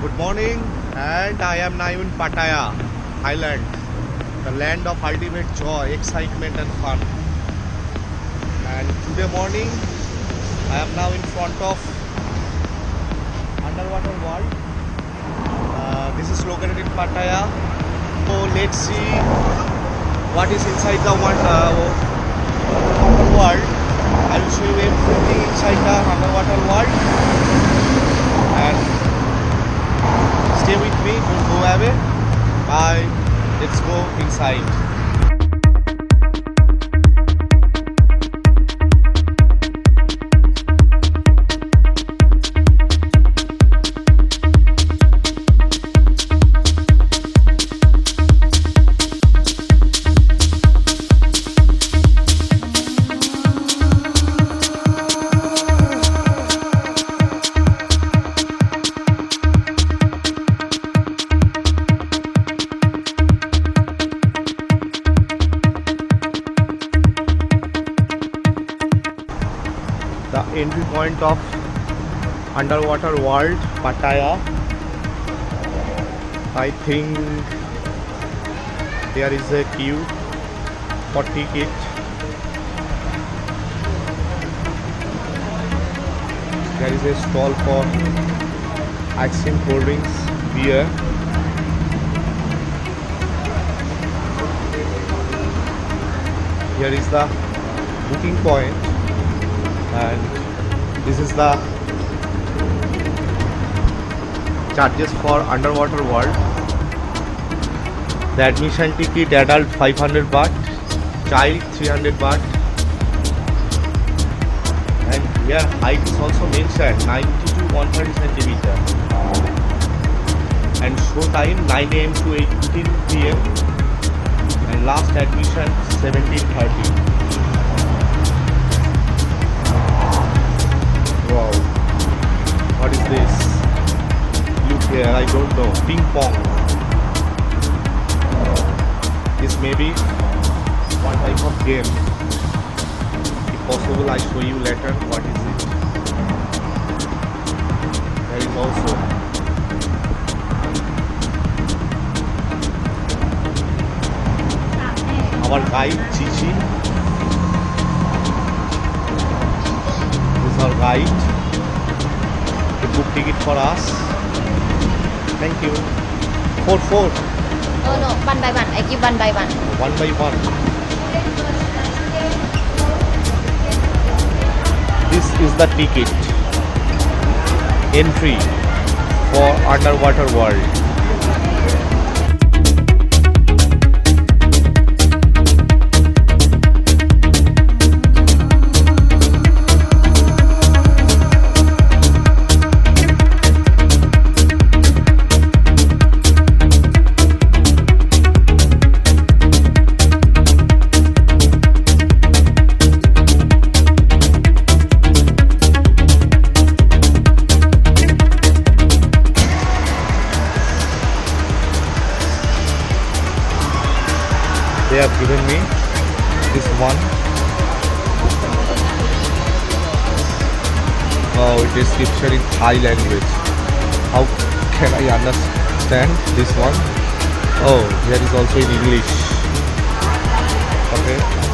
Good morning, and I am now in Pattaya, Thailand, the land of ultimate joy, excitement, and fun. And today morning, I am now in front of underwater world. This is located in Pattaya. So let's see what is inside the underwater world. I will show you everything inside the underwater world. And stay with me, don't go away. Bye. Let's go inside. The entry point of underwater world, Pattaya. I think there is a queue for ticket. There is a stall for ice cream, cold drinks, beer. Here is the booking point. And this is the charges for underwater world. The admission ticket, adult 500 baht, child 300 baht, and here height is also mentioned 90 to 130 centimeter, and show time 9 am to 18 pm, and last admission 17:30. Wow, what is this? Look here, I don't know. Ping pong. This may be one type of game. If possible, I show you later what is it. There is also our guide Chichi. Our guide to book ticket for us. Thank you. 4. Oh no, one by one. I give one by one. One by one. This is the ticket. Entry for underwater world. They have given me this one. Oh, description in Thai language. How can I understand this one? Oh, here is also in English. Okay.